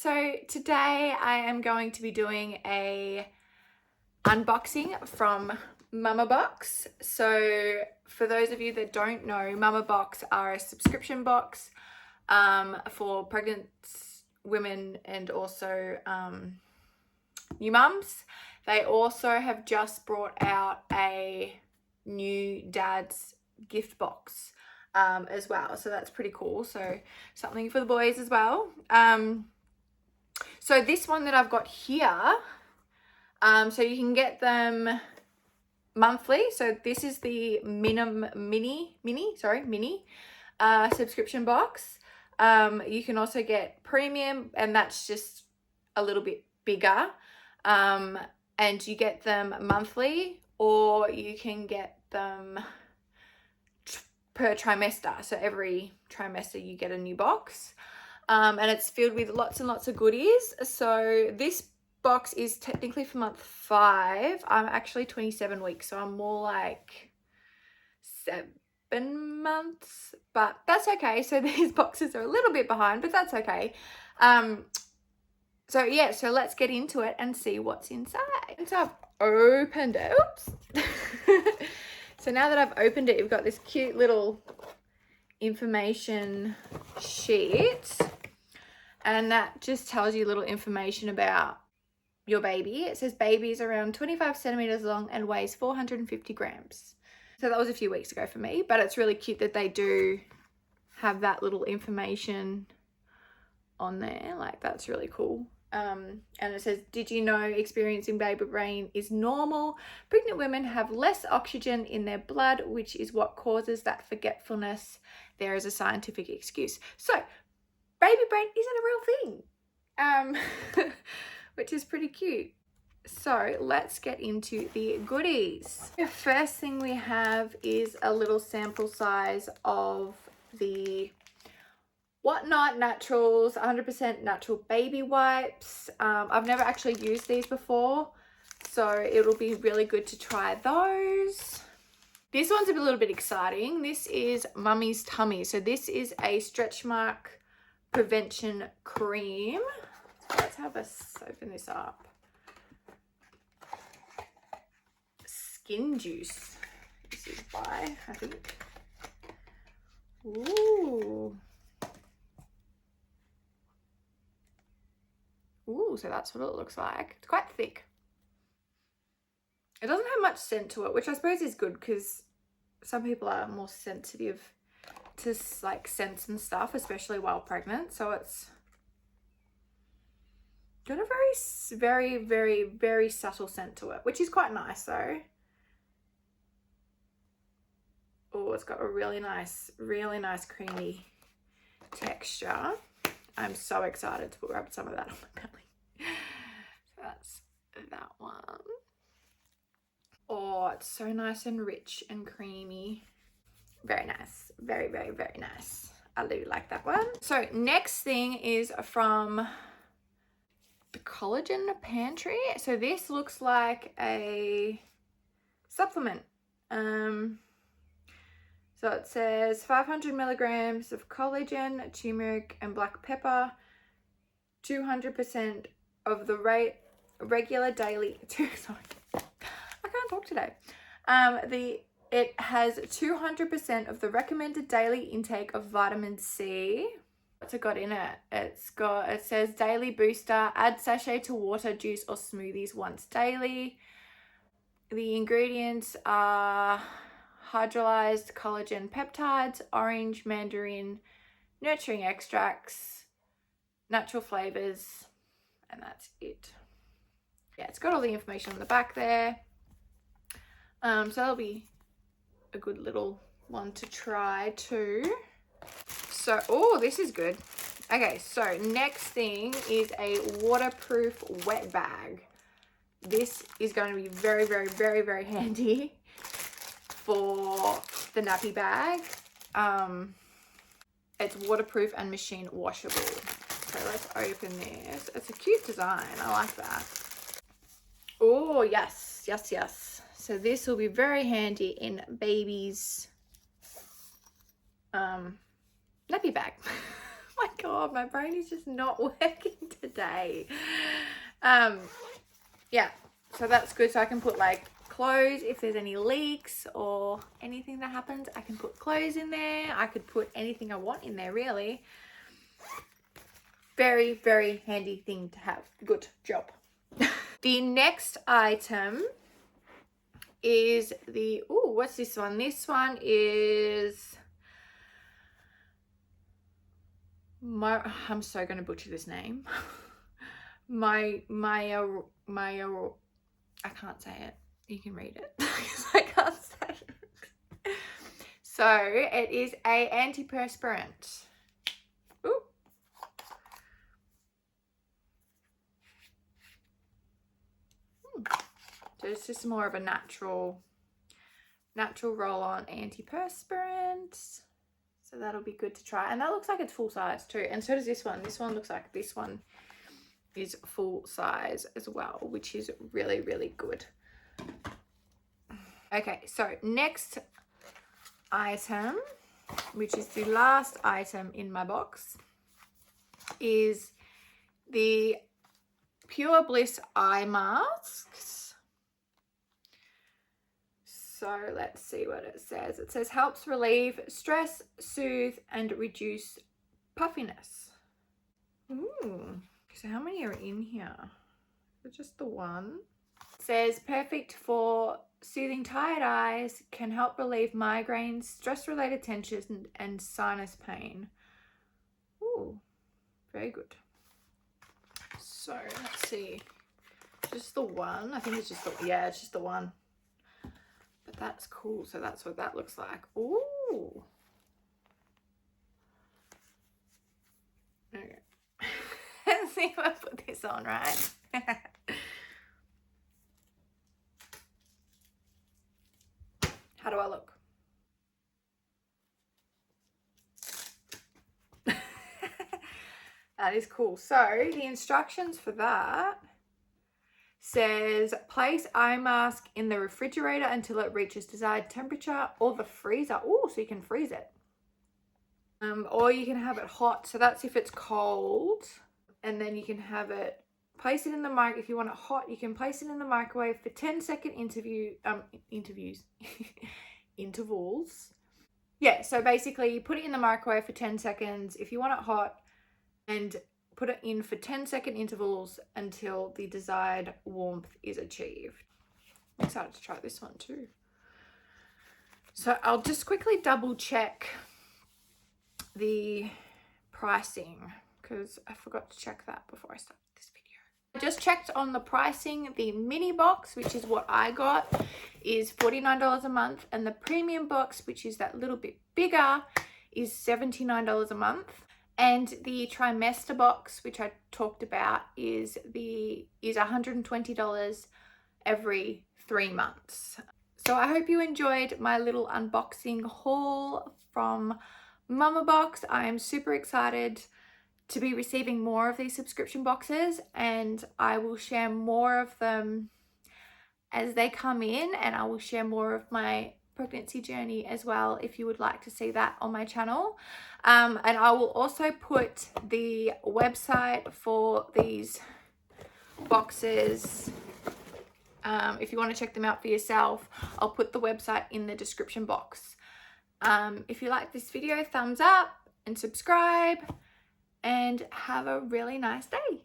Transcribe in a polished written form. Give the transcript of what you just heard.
So today I am going to be doing a unboxing from Mammabox. So for those of you that don't know, Mammabox are a subscription box for pregnant women and also new mums. They also have just brought out a new dad's gift box as well, so that's pretty cool. So something for the boys as well. So this one that I've got here, so you can get them monthly. So this is the mini subscription box. You can also get premium, and that's just a little bit bigger. And you get them monthly, or you can get them per trimester. So every trimester you get a new box. And it's filled with lots and lots of goodies. So this box is technically for month 5. I'm actually 27 weeks, so I'm more like 7 months, but that's okay. So these boxes are a little bit behind, but that's okay. So yeah, so let's get into it and see what's inside. So I've opened it. Oops. So now that I've opened it, you've got this cute little information sheet, and that just tells you little information about your baby. It says baby is around 25 centimeters long and weighs 450 grams. So that was a few weeks ago for me, but it's really cute that they do have that little information on there. Like, that's really cool. And it says, did you know experiencing baby brain is normal? Pregnant women have less oxygen in their blood, which is what causes that forgetfulness. There is a scientific excuse. So baby brain isn't a real thing, which is pretty cute. So let's get into the goodies. The first thing we have is a little sample size of the Whatnot Naturals 100% natural baby wipes. I've never actually used these before, so it'll be really good to try those. This one's a little bit exciting. This is Mummy's Tummy. So this is a stretch mark prevention cream. Let's have us open this up. Skin Juice. This is by, I think. Ooh. Ooh, so that's what it looks like. It's quite thick. It doesn't have much scent to it, which I suppose is good because some people are more sensitive to like scents and stuff, especially while pregnant. So it's got a very subtle scent to it, which is quite nice though. Oh, it's got a really nice creamy texture. I'm so excited to grab some of that on my belly. So that's that one. Oh, it's so nice and rich and creamy. Very nice. Very nice. I do like that one. So next thing is from the Collagen Pantry. So this looks like a supplement. So it says 500 milligrams of collagen, turmeric, and black pepper, 200% of the regular daily. Sorry, I can't talk today. It has 200% of the recommended daily intake of vitamin C. What's it got in it? It says daily booster. Add sachet to water, juice, or smoothies once daily. The ingredients are hydrolyzed collagen peptides, orange, mandarin, nurturing extracts, natural flavors, and that's it. Yeah, it's got all the information on the back there. So that'll be a good little one to try too. So, oh, this is good. Okay, so next thing is a waterproof wet bag. This is going to be very handy for the nappy bag. It's waterproof and machine washable. So let's open this. It's a cute design. I like that. Oh, yes. So this will be very handy in baby's nappy bag. My God, my brain is just not working the day. Yeah, so that's good. So I can put like clothes if there's any leaks or anything that happens. I can put clothes in there. I could put anything I want in there, really. Very, very handy thing to have. Good job. The next item is the, oh, what's this one? This one is, I'm so going to butcher this name. My, I can't say it. You can read it because I can't say it. So it is a antiperspirant. Ooh. So it's just more of a natural roll-on antiperspirant. So that'll be good to try. And that looks like it's full size too. And so does this one. This one looks like this one is full size as well, which is really, really good. Okay, so next item, which is the last item in my box, is the Pure Bliss eye masks. So let's see what it says. It says helps relieve stress, soothe, and reduce puffiness. Ooh, so how many are in here? Just the one. It says perfect for soothing tired eyes, can help relieve migraines, stress-related tension, and sinus pain. Ooh, very good. So let's see. Just the one. I think it's just the, yeah, it's just the one. But that's cool. So that's what that looks like. Ooh. Okay. Let's see if I put this on right. How do I look? That is cool. So the instructions for that says place eye mask in the refrigerator until it reaches desired temperature, or the freezer. Oh, so you can freeze it. Or you can have it hot. So that's if it's cold. And then you can have it, place it in the mic. If you want it hot, you can place it in the microwave for 10-second intervals. Yeah, so basically you put it in the microwave for 10 seconds if you want it hot, and put it in for 10-second intervals until the desired warmth is achieved. I'm excited to try this one too. So I'll just quickly double check the pricing because I forgot to check that before I started this video. I just checked on the pricing. The mini box, which is what I got, is $49 a month, and the premium box, which is that little bit bigger, is $79 a month. And the trimester box, which I talked about, is $120 every 3 months. So I hope you enjoyed my little unboxing haul from Mammabox. I am super excited to be receiving more of these subscription boxes, and I will share more of them as they come in, and I will share more of my pregnancy journey as well if you would like to see that on my channel. And I will also put the website for these boxes, if you want to check them out for yourself. I'll put the website in the description box. If you like this video, thumbs up and subscribe, and have a really nice day.